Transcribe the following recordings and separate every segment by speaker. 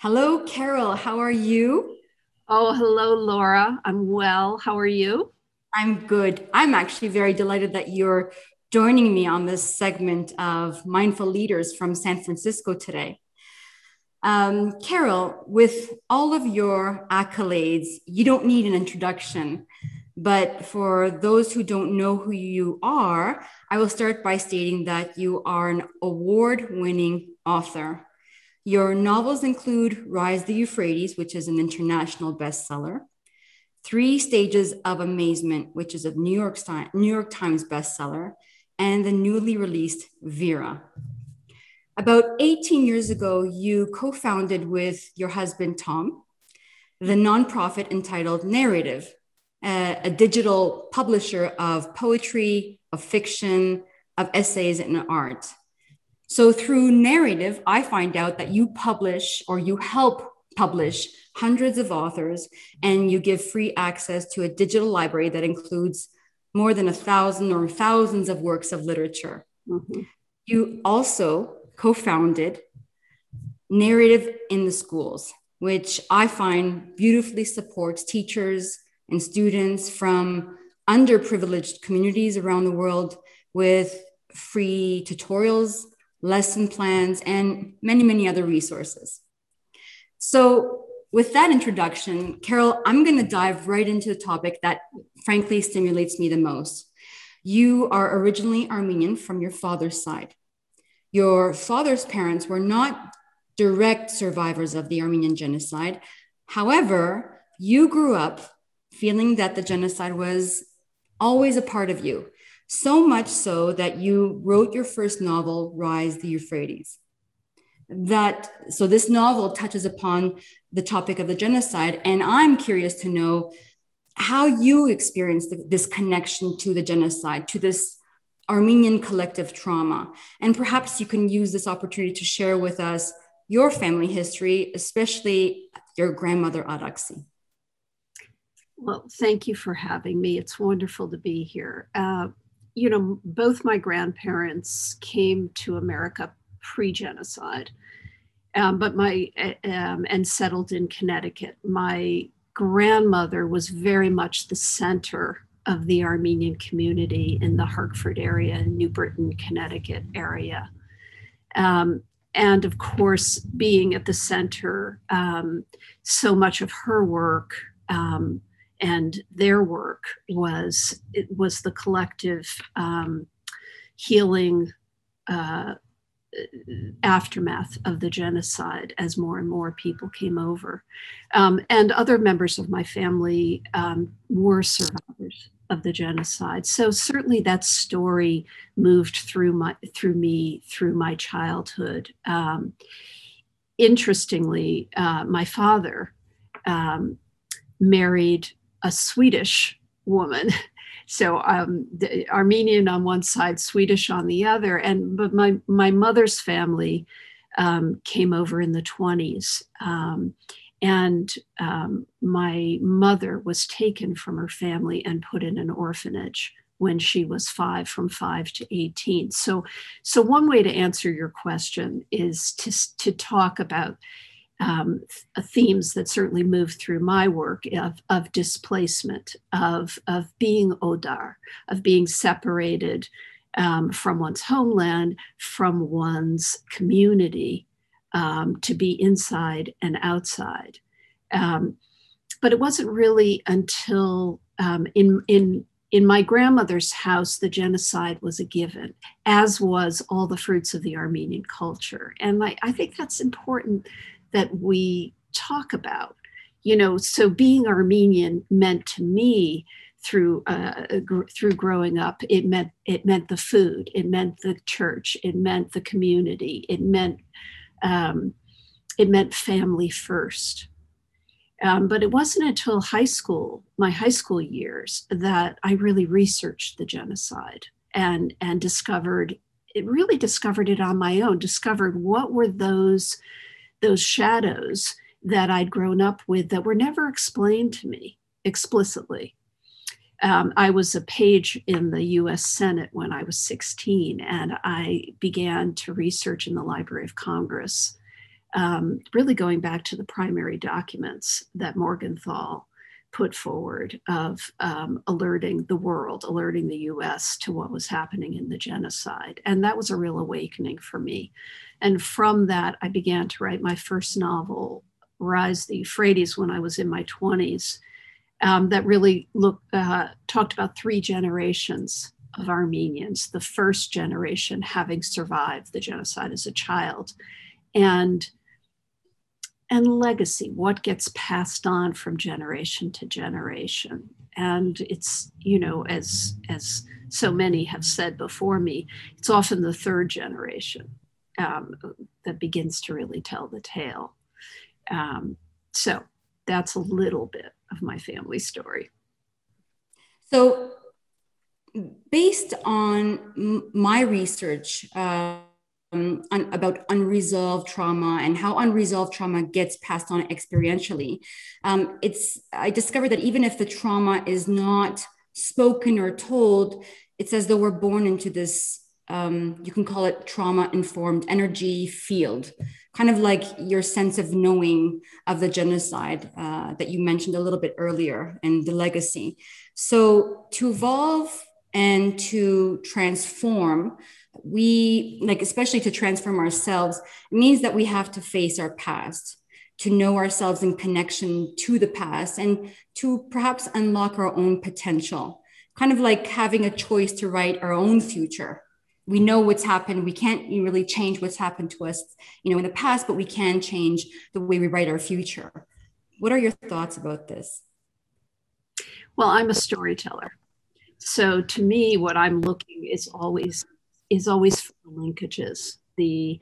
Speaker 1: Hello, Carol. How are you?
Speaker 2: Oh, hello, Laura. I'm well. How are you?
Speaker 1: I'm good. I'm actually very delighted that you're joining me on this segment of Mindful Leaders from San Francisco today. Carol, with all of your accolades, you don't need an introduction. But for those who don't know who you are, I will start by stating that you are an award winning author. Your novels include Rise the Euphrates, which is an international bestseller. Three Stages of Amazement, which is a New York Times bestseller, and the newly released Vera. About 18 years ago, you co founded with your husband, Tom, the nonprofit entitled Narrative, a digital publisher of poetry, of fiction, of essays, and art. So through Narrative, I find out that you publish or you help publish hundreds of authors, and you give free access to a digital library that includes more than 1,000 or thousands of works of literature.
Speaker 2: Mhm.
Speaker 1: You also co-founded Narrative in the Schools, which I find beautifully supports teachers and students from underprivileged communities around the world with free tutorials, lesson plans, and many, many other resources. So, with that introduction, Carol, I'm going to dive right into the topic that frankly stimulates me the most. You are originally Armenian from your father's side. Your father's parents were not direct survivors of the Armenian genocide. However, you grew up feeling that the genocide was always a part of you, so much so that you wrote your first novel, Rise the Euphrates. So this novel touches upon the topic of the genocide, and I'm curious to know how you experienced this connection to the genocide, to this Armenian collective trauma. And perhaps you can use this opportunity to share with us your family history, especially your grandmother, Araksi.
Speaker 2: Well, thank you for having me. It's wonderful to be here. Both my grandparents came to America pre-genocide, but and settled in Connecticut. My grandmother was very much the center of the Armenian community in the Hartford area, New Britain, Connecticut area. Um, and of course, being at the center, so much of her work and their work was the collective healing uh, aftermath of the genocide as more and more people came over. And other members of my family were survivors of the genocide. So certainly that story moved through my childhood. Interestingly, my father married a Swedish woman. So the Armenian on one side, Swedish on the other, but my mother's family came over in the 20s, my mother was taken from her family and put in an orphanage when she was from 5 to 18. So one way to answer your question is to talk about themes that certainly move through my work of displacement, of being Odar, of being separated from one's homeland, from one's community, to be inside and outside. But it wasn't really until in my grandmother's house, the genocide was a given, as was all the fruits of the Armenian culture. And I think that's important that we talk about. So being Armenian meant to me through growing up, it meant the food, it meant the church, it meant the community, it meant family first. But it wasn't until my high school years, that I really researched the genocide and discovered it on my own, discovered what were those shadows that I'd grown up with that were never explained to me explicitly. I was a page in the US Senate when I was 16, and I began to research in the Library of Congress really going back to the primary documents that Morgenthau put forward of alerting the world, alerting the US to what was happening in the genocide. And that was a real awakening for me. And from that, I began to write my first novel, Rise the Euphrates, when I was in my 20s, that really talked about 3 generations of Armenians, the first generation having survived the genocide as a child, and legacy, what gets passed on from generation to generation. And it's, as so many have said before me, it's often the 3rd generation that begins to really tell the tale. So that's a little bit of my family story.
Speaker 1: So based on my research, about unresolved trauma and how unresolved trauma gets passed on experientially. I discovered that even if the trauma is not spoken or told, it's as though we're born into this, you can call it trauma-informed energy field, kind of like your sense of knowing of the genocide that you mentioned a little bit earlier and the legacy. So to evolve and to transform, especially to transform ourselves, it means that we have to face our past, to know ourselves in connection to the past, and to perhaps unlock our own potential, kind of like having a choice to write our own future. We know what's happened. We can't really change what's happened to us, in the past, but we can change the way we write our future. What are your thoughts about this?
Speaker 2: Well, I'm a storyteller. So to me, what I'm looking is always for the linkages, the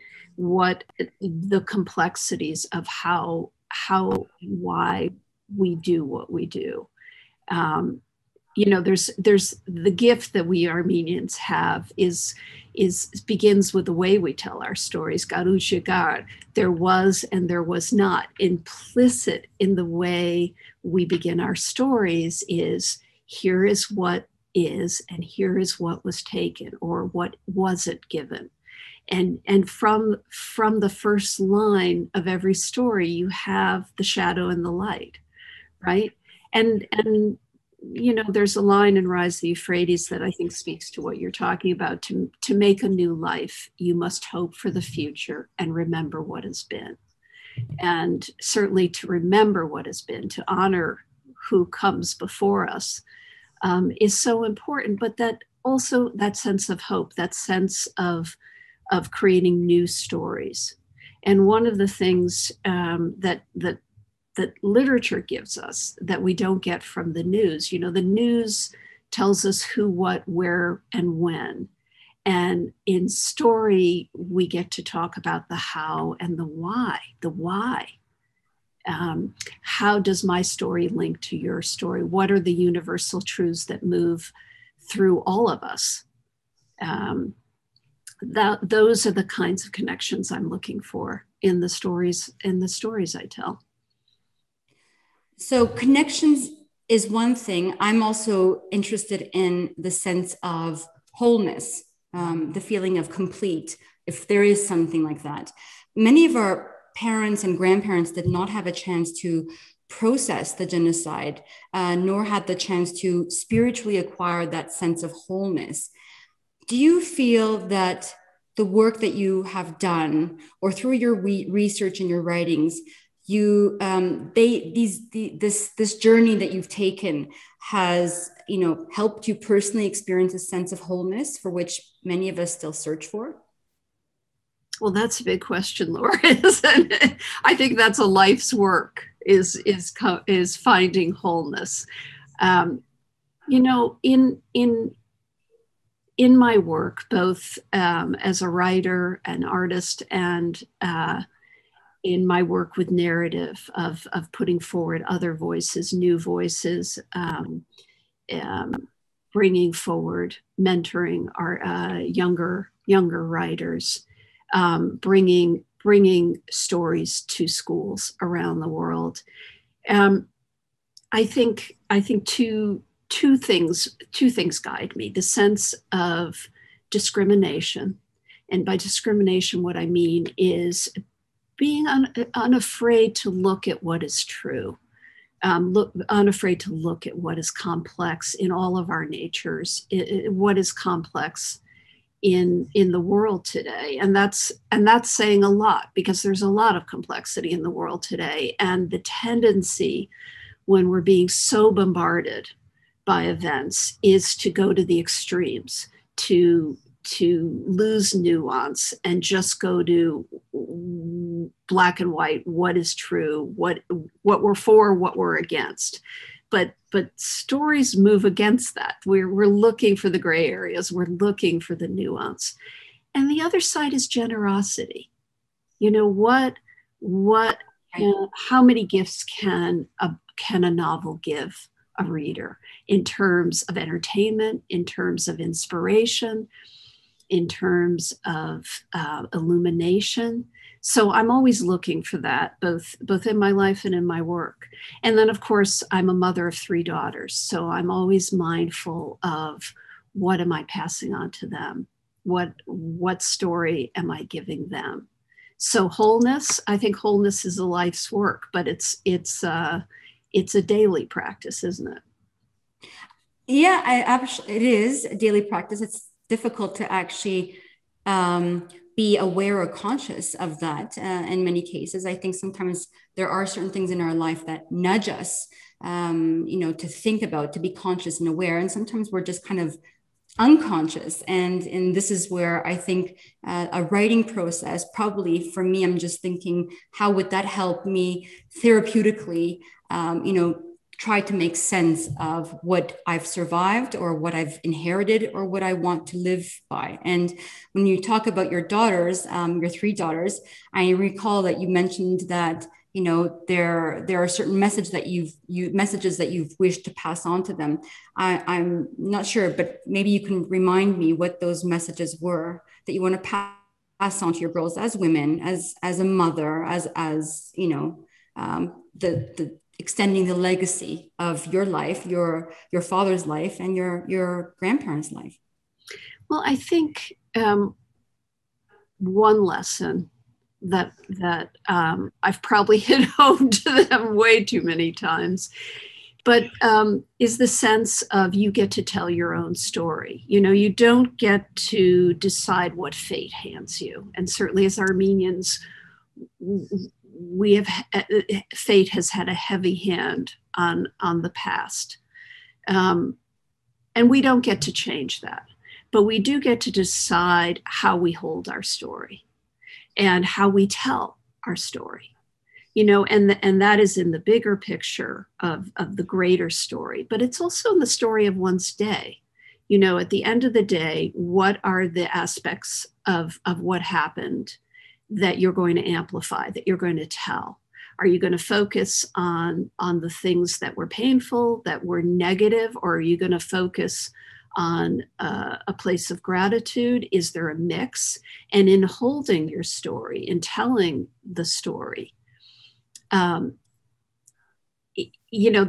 Speaker 2: complexities of how and why we do what we do. There's the gift that we Armenians have is begins with the way we tell our stories. Garujigar, there was and there was not. Implicit in the way we begin our stories is, here is what is, and here is what was taken, or what wasn't given. And from the first line of every story, you have the shadow and the light, right? And there's a line in Rise the Euphrates that I think speaks to what you're talking about. To make a new life, you must hope for the future and remember what has been. And certainly to remember what has been, to honor who comes before us, is so important. But that also, that sense of hope, that sense of creating new stories. And one of the things that literature gives us that we don't get from the news, the news tells us who, what, where, and when. And in story, we get to talk about the how and the why. How does my story link to your story? What are the universal truths that move through all of us? Those are the kinds of connections I'm looking for in the stories I tell.
Speaker 1: So connections is one thing. I'm also interested in the sense of wholeness, the feeling of complete, if there is something like that. Many of our parents and grandparents did not have a chance to process the genocide, nor had the chance to spiritually acquire that sense of wholeness. Do you feel that the work that you have done, or through your research and your writings, this journey that you've taken has, helped you personally experience a sense of wholeness for which many of us still search for?
Speaker 2: Well, that's a big question, Laura. I think that's a life's work, is finding wholeness. In my work, both as a writer, an artist, and in my work with narrative of putting forward other voices, new voices, bringing forward, mentoring our younger writers, bringing stories to schools around the world. I think two things guide me: the sense of discrimination, and by discrimination, what I mean is being unafraid to look at what is true, unafraid to look at what is complex in all of our natures, what is complex in the world today. And that's saying a lot, because there's a lot of complexity in the world today. And the tendency when we're being so bombarded by events is to go to the extremes, to lose nuance and just go to black and white, what is true, what we're for, what we're against. But stories move against that. We're looking for the gray areas. We're looking for the nuance. And the other side is generosity. How many gifts can a novel give a reader in terms of entertainment, in terms of inspiration, in terms of illumination? So I'm always looking for that, both in my life and in my work. And then, of course, I'm a mother of 3 daughters. So I'm always mindful of what am I passing on to them? What story am I giving them? So wholeness, I think wholeness is a life's work, but it's a daily practice, isn't it?
Speaker 1: Yeah, it is a daily practice. It's difficult to actually be aware or conscious of that in many cases. I think sometimes there are certain things in our life that nudge us, to think about, to be conscious and aware. And sometimes we're just kind of unconscious. And this is where I think a writing process, probably for me, I'm just thinking, how would that help me therapeutically, try to make sense of what I've survived or what I've inherited or what I want to live by. And when you talk about your daughters, your 3 daughters, I recall that you mentioned that, there are certain messages that you've wished to pass on to them. I'm not sure, but maybe you can remind me what those messages were that you want to pass on to your girls as women, as a mother, as the extending the legacy of your life, your father's life, and your grandparents' life.
Speaker 2: Well, I think one lesson that I've probably hit home to them way too many times, but is the sense of you get to tell your own story. You don't get to decide what fate hands you. And certainly as Armenians, fate has had a heavy hand on the past. And we don't get to change that, but we do get to decide how we hold our story and how we tell our story, and that is in the bigger picture of the greater story, but it's also in the story of one's day. At the end of the day, what are the aspects of what happened that you're going to amplify, that you're going to tell? Are you going to focus on the things that were painful, that were negative, or are you going to focus on a place of gratitude? Is there a mix? And in holding your story, in telling the story, there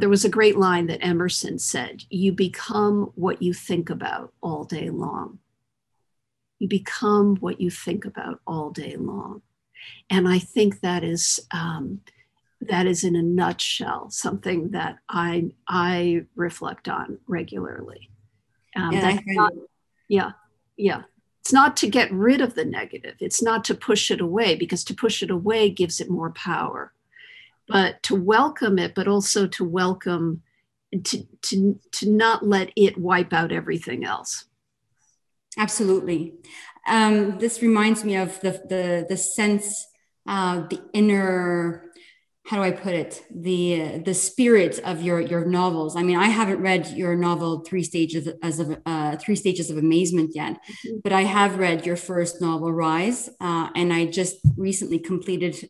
Speaker 2: was a great line that Emerson said, "You become what you think about all day long." You become what you think about all day long. And I think that is in a nutshell something that I reflect on regularly. It's not to get rid of the negative. It's not to push it away, because to push it away gives it more power. But to welcome it, but also to welcome, to not let it wipe out everything else.
Speaker 1: Absolutely. This reminds me of the sense, the inner, how do I put it? The spirit of your novels. I mean, I haven't read your novel Three Stages of Amazement yet, but I have read your first novel, Rise, and I just recently completed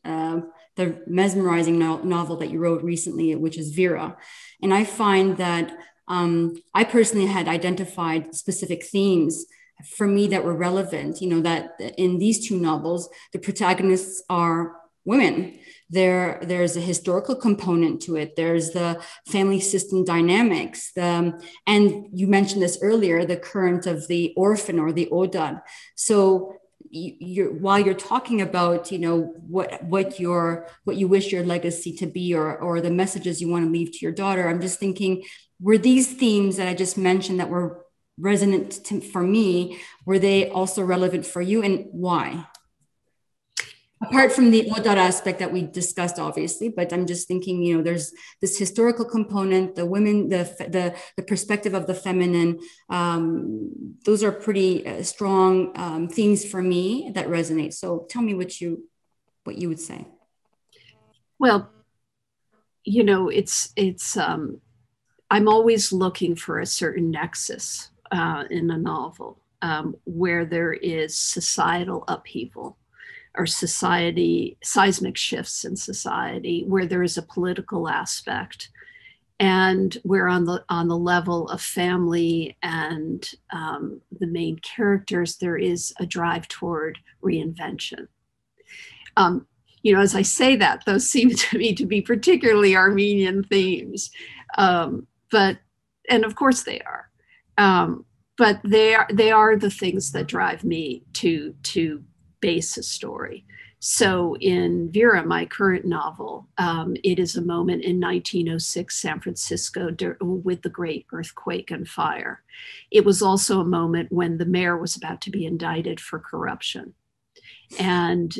Speaker 1: the mesmerizing novel that you wrote recently, which is Vera. And I find that I personally had identified specific themes for me that were relevant, that in these 2 novels, the protagonists are women. There's a historical component to it. There's the family system dynamics. And you mentioned this earlier, the current of the orphan or the Odad. So, while you're talking about, you know, what you wish your legacy to be, or the messages you want to leave to your daughter, I'm just thinking, were these themes that I just mentioned that were resonant for me, were they also relevant for you, and why? Apart from the Odar aspect that we discussed, obviously, but I'm just thinking, you know, there's this historical component, the women, the perspective of the feminine. Those are pretty strong themes for me that resonate. So tell me what you would say.
Speaker 2: Well, you know, I'm always looking for a certain nexus in a novel where there is societal upheaval, or seismic shifts in society, where there is a political aspect, and where on the level of family and the main characters, there is a drive toward reinvention. You know, as I say that, those seem to me to be particularly Armenian themes, and of course they are. But they are the things that drive me to base a story. So in Vera, my current novel, it is a moment in 1906 San Francisco with the great earthquake and fire. It was also a moment when the mayor was about to be indicted for corruption. And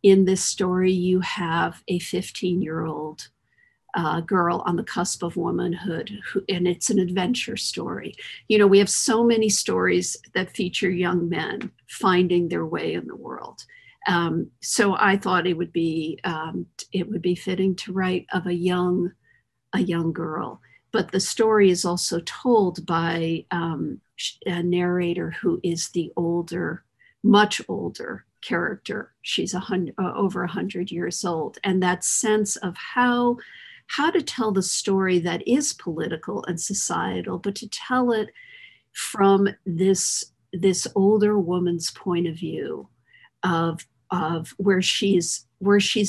Speaker 2: in this story, you have a 15-year-old girl on the cusp of womanhood, and it's an adventure story. You know, we have so many stories that feature young men finding their way in the world. So I thought it would be fitting to write of a young girl. But the story is also told by a narrator who is the older, much older character. She's over 100 years old, and that sense of how to tell the story that is political and societal, but to tell it from this older woman's point of view of where she's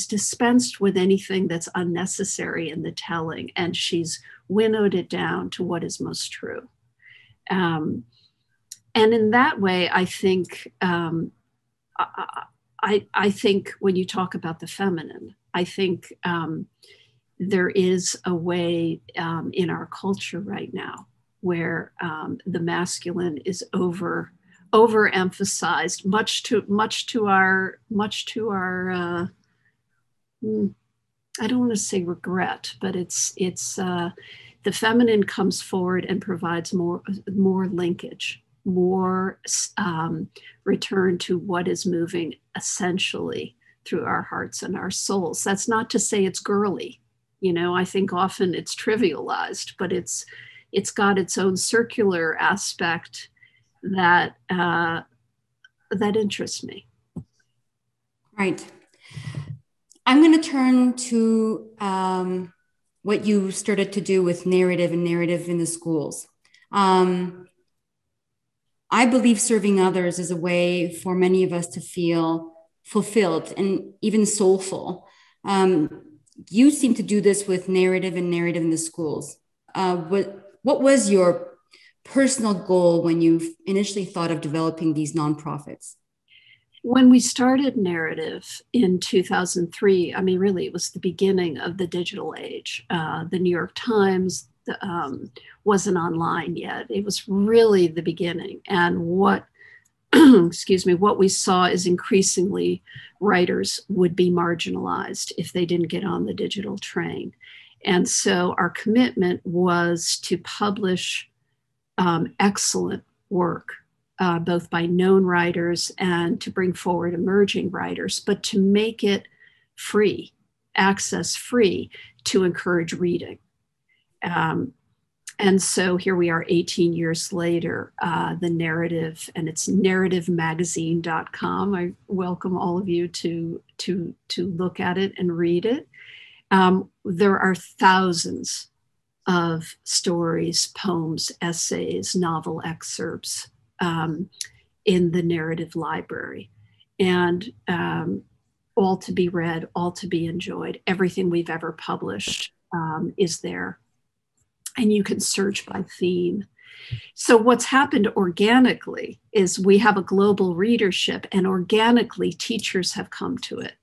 Speaker 2: dispensed with anything that's unnecessary in the telling, and she's winnowed it down to what is most true. And in that way, I think I think when you talk about the feminine, I think there is a way in our culture right now where the masculine is overemphasized, much to our I don't want to say regret, but it's the feminine comes forward and provides more linkage, more return to what is moving essentially through our hearts and our souls. That's not to say it's girly. You know, I think often it's trivialized, but it's got its own circular aspect that interests me.
Speaker 1: Right. I'm going to turn to what you started to do with narrative in the schools. I believe serving others is a way for many of us to feel fulfilled and even soulful. You seem to do this with narrative in the schools. What was your personal goal when you initially thought of developing these nonprofits?
Speaker 2: When we started Narrative in 2003, I mean, really, it was the beginning of the digital age. The New York Times wasn't online yet. It was really the beginning. And what what we saw is increasingly writers would be marginalized if they didn't get on the digital train. And so our commitment was to publish excellent work, both by known writers and to bring forward emerging writers, but to make it free, access free, to encourage reading. And so here we are 18 years later, the Narrative, and it's narrativemagazine.com. I welcome all of you to look at it and read it. There are thousands of stories, poems, essays, novel excerpts in the Narrative library, and all to be read, all to be enjoyed. Everything we've ever published is there. And you can search by theme. So what's happened organically is we have a global readership, and organically teachers have come to it.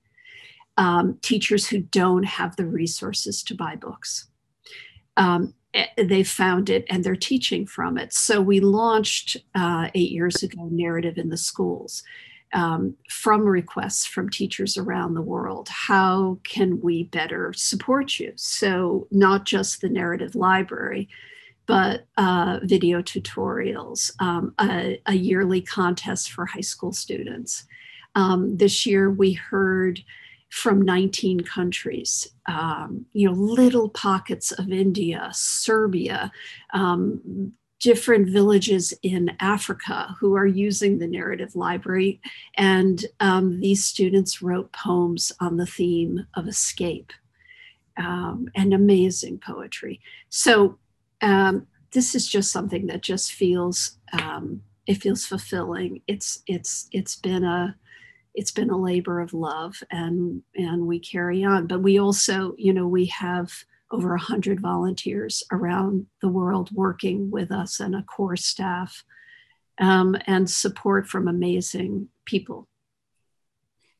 Speaker 2: Teachers who don't have the resources to buy books. They found it and they're teaching from it. So we launched 8 years ago Narrative in the Schools, from requests from teachers around the world. How can we better support you? So not just the narrative library, but video tutorials, a yearly contest for high school students. This year we heard from 19 countries, little pockets of India, Serbia, different villages in Africa who are using the narrative library. And these students wrote poems on the theme of escape, and amazing poetry. So this is just something that just feels, it feels fulfilling. It's been a labor of love, and we carry on. But we also, we have over 100 volunteers around the world working with us, and a core staff, and support from amazing people.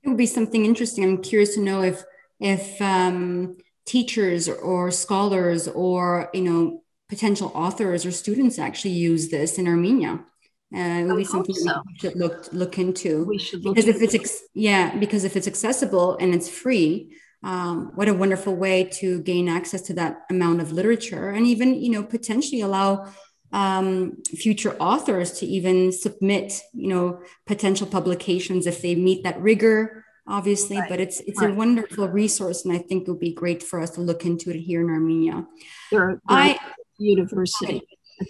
Speaker 1: It would be something interesting. I'm curious to know if teachers or scholars or potential authors or students actually use this in Armenia. It would be something we should look into.
Speaker 2: We should look
Speaker 1: because if it's accessible and it's free, what a wonderful way to gain access to that amount of literature, and even potentially allow future authors to even submit potential publications if they meet that rigor, obviously. Right. But it's right. A wonderful resource, and I think it would be great for us to look into it here in Armenia.
Speaker 2: There are universities.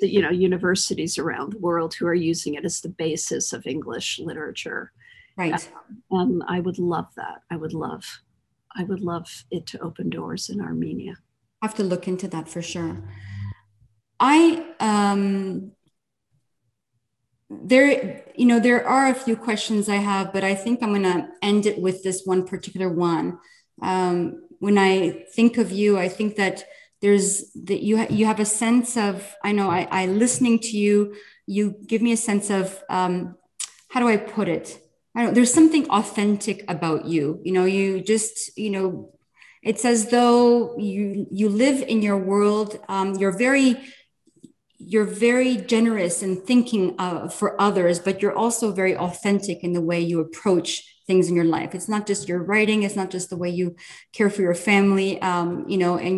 Speaker 2: Universities around the world who are using it as the basis of English literature.
Speaker 1: Right.
Speaker 2: And I would love that. I would love it to open doors in Armenia.
Speaker 1: I have to look into that for sure. There are a few questions I have, but I think I'm going to end it with this one particular one. When I think of you, I think that you have a sense of, I listening to you, you give me a sense of, how do I put it? There's something authentic about you. You just, it's as though you live in your world. You're very generous in thinking for others, but you're also very authentic in the way you approach things in your life. It's not just your writing. It's not just the way you care for your family, and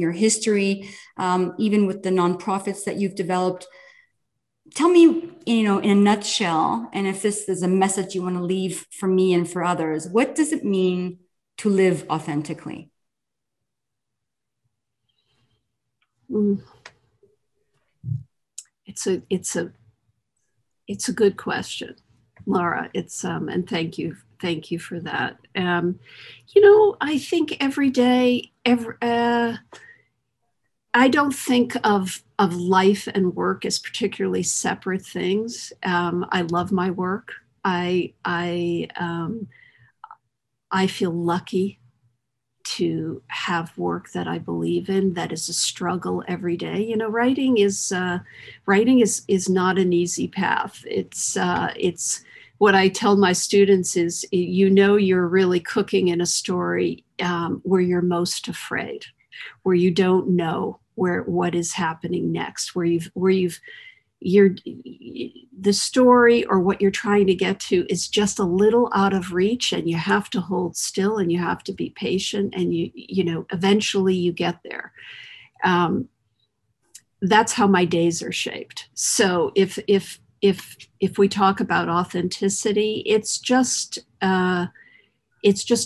Speaker 1: your history, even with the nonprofits that you've developed. Tell me, in a nutshell, and if this is a message you want to leave for me and for others, what does it mean to live authentically?
Speaker 2: It's a good question, Laura. And thank you for that. I think every day, I don't think of life and work as particularly separate things. I love my work. I feel lucky to have work that I believe in, that is a struggle every day. Writing is not an easy path. It's what I tell my students is, you're really cooking in a story where you're most afraid, where you don't know what is happening next, the story or what you're trying to get to is just a little out of reach, and you have to hold still and you have to be patient, and eventually you get there. That's how my days are shaped. So if we talk about authenticity, it's just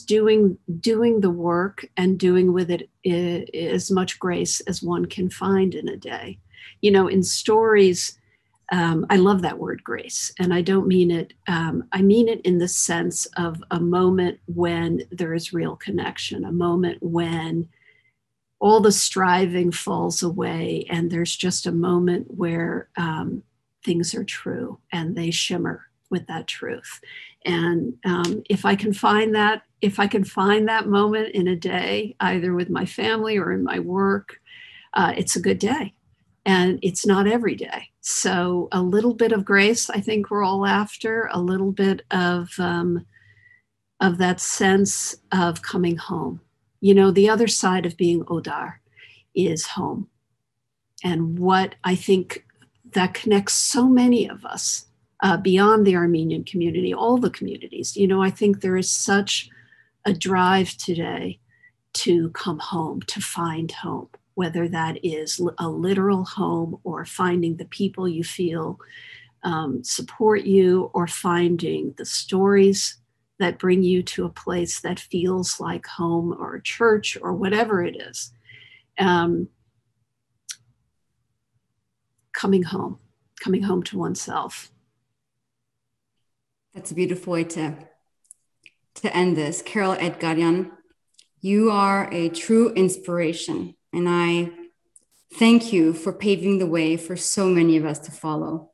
Speaker 2: doing the work and doing with it as much grace as one can find in a day. In stories, I love that word grace, and I don't mean it, I mean it in the sense of a moment when there is real connection, a moment when all the striving falls away, and there's just a moment where things are true and they shimmer with that truth. And if I can find that moment in a day, either with my family or in my work, it's a good day. And it's not every day. So a little bit of grace, I think we're all after, a little bit of that sense of coming home. You know, the other side of being Odar is home. And what I think that connects so many of us beyond the Armenian community, all the communities. You know, I think there is such a drive today to come home, to find home, whether that is a literal home or finding the people you feel support you, or finding the stories that bring you to a place that feels like home or a church or whatever it is. Coming home to oneself.
Speaker 1: That's a beautiful way to end this. Carol Edgaryan, you are a true inspiration, and I thank you for paving the way for so many of us to follow.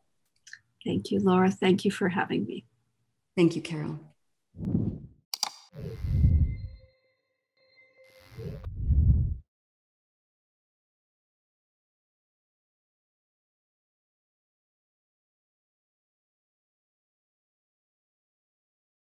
Speaker 2: Thank you, Laura. Thank you for having me.
Speaker 1: Thank you, Carol.